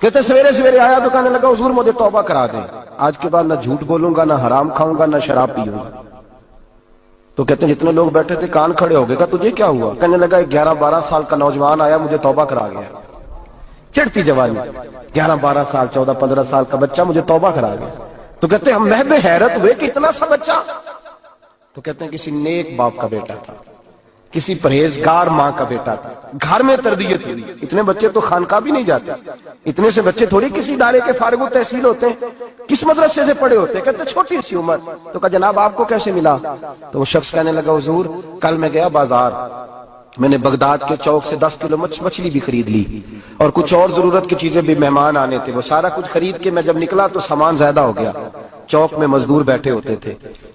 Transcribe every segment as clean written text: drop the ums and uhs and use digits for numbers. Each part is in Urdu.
کہتے سویرے سویرے آیا تو کہنے لگا حضور مجھے توبہ کرا دیں، آج کے بعد نہ جھوٹ بولوں گا، نہ حرام کھاؤں گا، نہ شراب پیوں گا۔ تو کہتے ہیں جتنے لوگ بیٹھے تھے کان کھڑے ہو گئے، کہا تجھے کیا ہوا؟ کہنے لگا 11-12 سال کا نوجوان آیا مجھے توبہ کرا گیا، چڑھتی جوانی، 11-12 سال 14-15 سال کا بچہ مجھے توبہ کرا گیا۔ تو کہتے ہیں ہم محب حیرت ہوئے کہ اتنا سا بچہ؟ تو کہتے ہیں کسی نیک باپ کا بیٹا تھا، کسی پرہیزگار ماں کا بیٹا تھا، گھر میں تربیت ہوئی۔ اتنے بچے تو خانقاہ بھی نہیں جاتے، اتنے سے بچے تھوڑی کسی ادارے کے فارغ التحصیل ہوتے ہیں، کس مدرسے سے پڑھے ہوتے ہیں؟ کہتے چھوٹی سی عمر۔ تو کہا جناب آپ کو کیسے ملا؟ تو وہ شخص کہنے لگا حضور کل میں گیا بازار، میں نے بغداد کے چوک سے 10 کلو مچھلی بھی خرید لی اور کچھ اور ضرورت کی چیزیں بھی، مہمان آنے تھے، وہ سارا کچھ خرید کے میں جب نکلا تو سامان زیادہ ہو گیا۔ چوک میں مزدور بیٹھے ہوتے تھے،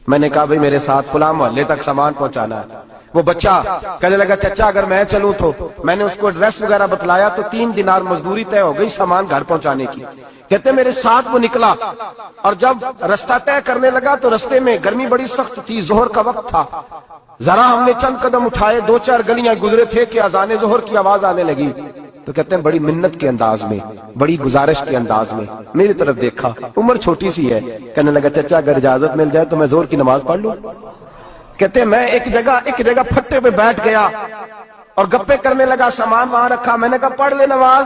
میں نے کہا بھئی میرے ساتھ فلاں محلے تک سامان پہنچانا ہے۔ وہ بچہ کہنے لگا چچا اگر میں چلوں تو، میں نے اس کو ایڈریس وغیرہ بتلایا تو 3 دینار مزدوری طے ہو گئی سامان گھر پہنچانے کی۔ کہتے میرے ساتھ وہ نکلا اور جب رستہ طے کرنے لگا تو رستے میں گرمی بڑی سخت تھی، ظہر کا وقت تھا، ذرا ہم نے چند قدم اٹھائے، 2-4 گلیاں گزرے تھے کہ اذان ظہر کی آواز آنے لگی۔ تو کہتے ہیں بڑی منت کے انداز میں، بڑی گزارش کے انداز میں میری طرف دیکھا، عمر چھوٹی سی ہے، کہنے لگا چچا اگر اجازت مل جائے تو میں ظہر کی نماز پڑھ لوں۔ کہتے ہیں میں ایک جگہ پھٹے پہ بیٹھ گیا اور گپے کرنے لگا، سامان وہاں رکھا، میں نے کہا پڑھ لے نماز۔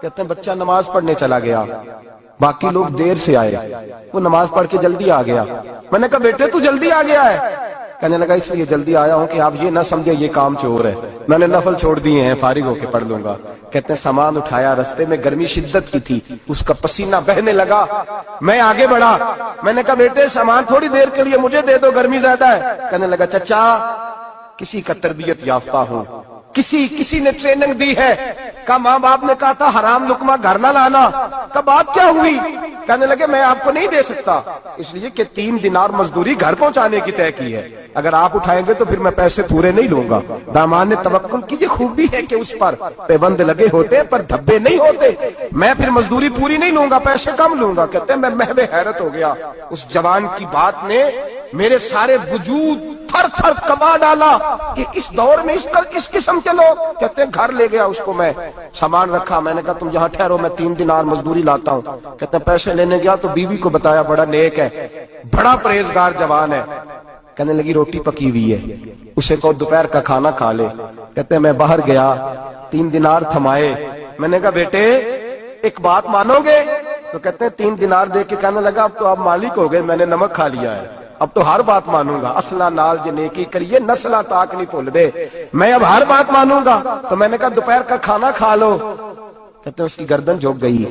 کہتے ہیں بچہ نماز پڑھنے چلا گیا، باقی لوگ دیر سے آئے، وہ نماز پڑھ کے جلدی آ گیا۔ میں نے کہا بیٹے تو جلدی آ گیا ہے؟ کہنے لگا اس لیے جلدی آیا ہوں کہ آپ یہ نہ سمجھے یہ کام چور ہے، میں نے نفل چھوڑ دیے ہیں، فارغ ہو کے پڑھ لوں گا۔ کہتے ہیں سامان اٹھایا، رستے میں گرمی شدت کی تھی، اس کا پسینہ بہنے لگا، میں آگے بڑھا، میں نے کہا بیٹے سامان تھوڑی دیر کے لیے مجھے دے دو، گرمی زیادہ ہے۔ کہنے لگا چچا کسی کا تربیت یافتہ ہوں، کسی نے ٹریننگ دی ہے، کہا ماں باپ نے کہا تھا حرام لقمہ گھر نہ لانا، کہا بات کیا ہوئی؟ کہنے لگے میں آپ کو نہیں دے سکتا، اس لیے کہ 3 دینار مزدوری گھر پہنچانے کی طے کی ہے، اگر آپ اٹھائیں گے تو پھر میں پیسے پورے نہیں لوں گا۔ دامان نے توکل کی، یہ خوبی ہے کہ اس پر پیبند لگے ہوتے پر دھبے نہیں ہوتے، میں پھر مزدوری پوری نہیں لوں گا، پیسے کم لوں گا۔ کہتے ہیں میں محو حیرت ہو گیا، اس جوان کی بات نے میرے سارے وجود تھر تھر کما ڈالا کہ اس دور میں اس قسم کے لوگ۔ کہتے ہیں گھر لے گیا اس کو، میں سامان رکھا، میں نے کہا تم یہاں ٹھہرو میں 3 دینار مزدوری لاتا ہوں۔ کہتے ہیں پیسے لینے گیا تو بیوی کو بتایا بڑا نیک ہے، بڑا پرہیزگار جوان ہے، کہنے لگی روٹی پکی ہوئی ہے، اسے کہو دوپہر کا کھانا کھا لے۔ کہتے ہیں میں باہر گیا، 3 دینار تھمائے، میں نے کہا بیٹے ایک بات مانو گے؟ تو کہتے ہیں 3 دینار دے کے کہنے لگا اب تو آپ مالک ہو گئے، میں نے نمک کھا لیا ہے، اب تو ہر بات مانوں گا، اصلہ نال جے نیکی کریے نسلہ تاک نہیں بھول دے، میں اب ہر بات مانوں گا۔ تو میں نے کہا دوپہر کا کھانا کھا لو۔ کہتے ہیں اس کی گردن جھک گئی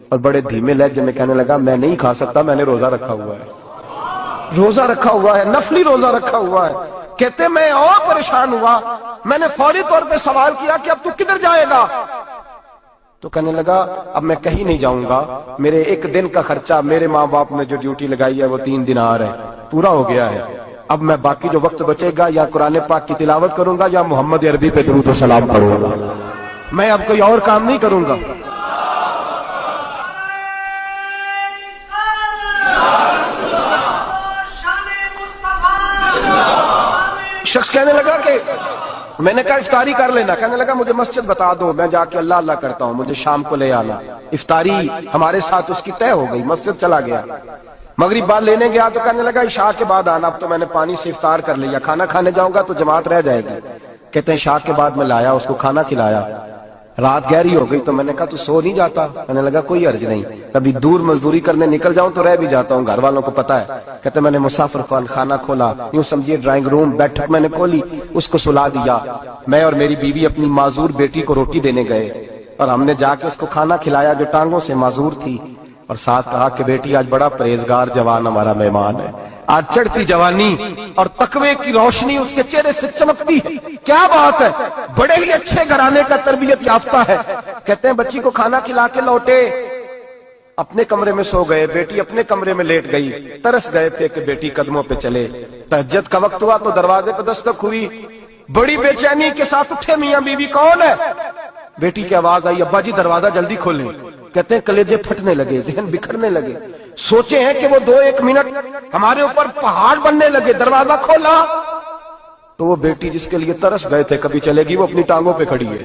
اور بڑے دھیمے لہجے میں کہنے لگا میں نہیں کھا سکتا، میں نے روزہ رکھا ہوا ہے، روزہ رکھا ہوا ہے، نفلی روزہ رکھا ہوا ہے۔ کہتے ہیں میں اور پریشان ہوا، میں نے فوری طور پہ سوال کیا کہ اب تو کدھر جائے گا؟ تو کہنے لگا اب میں کہیں نہیں جاؤں گا، میرے 1 دن کا خرچہ میرے ماں باپ نے جو ڈیوٹی لگائی ہے وہ 3 دینار ہے، پورا ہو گیا ہے، اب میں باقی جو وقت بچے گا یا قرآن پاک کی تلاوت کروں گا یا محمد عربی پہ درود و سلام پڑھوں گا، میں اب کوئی اور کام نہیں کروں گا۔ شخص کہنے لگا کہ میں نے کہا افطاری کر لینا، کہنے لگا مجھے مسجد بتا دو، میں جا کے اللہ اللہ کرتا ہوں، مجھے شام کو لے آنا۔ افطاری ہمارے ساتھ اس کی طے ہو گئی، مسجد چلا گیا، مغرب بعد لینے گیا تو کہنے لگا عشاء کے بعد آنا، اب تو میں نے پانی سے افطار کر لیا، کھانا کھانے جاؤں گا تو جماعت رہ جائے گی۔ کہتے ہیں عشاء کے بعد میں لایا، اس کو کھانا کھلایا، رات گہری ہو گئی تو میں نے کہا تو سو نہیں جاتا؟ کہنے لگا کوئی حرج نہیں، کبھی دور مزدوری کرنے نکل جاؤں تو رہ بھی جاتا ہوں، گھر والوں کو پتا ہے۔ کہتے میں نے مسافر خانہ کھولا، یوں سمجھیے ڈرائنگ روم، بیٹھک میں نے کھولی، اس کو سلا دیا، میں اور میری بیوی اپنی معذور بیٹی کو روٹی دینے گئے اور ہم نے جا کے اس کو کھانا کھلایا جو ٹانگوں سے معذور تھی، اور ساتھ کہا کہ بیٹی آج بڑا پرہیزگار جوان ہمارا مہمان ہے، آج چڑھتی جوانی اور تقوی کی روشنی اس کے چہرے سے چمکتی ہے، کیا بات ہے، بڑے ہی اچھے گھرانے کا تربیت یافتہ ہے۔ کہتے ہیں بچی کو کھانا کھلا کے لوٹے، اپنے کمرے میں سو گئے، بیٹی اپنے کمرے میں لیٹ گئی، ترس گئے تھے کہ بیٹی قدموں پہ چلے۔ تہجد کا وقت ہوا تو دروازے پہ دستک ہوئی، بڑی بے چینی کے ساتھ اٹھے میاں بیوی، کون ہے؟ بیٹی کی آواز آئی ابا جی دروازہ جلدی کھولیں۔ کہتے ہیں کلیجے پھٹنے لگے، ذہن بکھرنے لگے، سوچے ہیں کہ وہ 2-1 منٹ ہمارے اوپر پہاڑ بننے لگے، دروازہ کھولا تو وہ بیٹی جس کے لیے ترس گئے تھے کبھی چلے گی، وہ اپنی ٹانگوں پہ کھڑی ہے،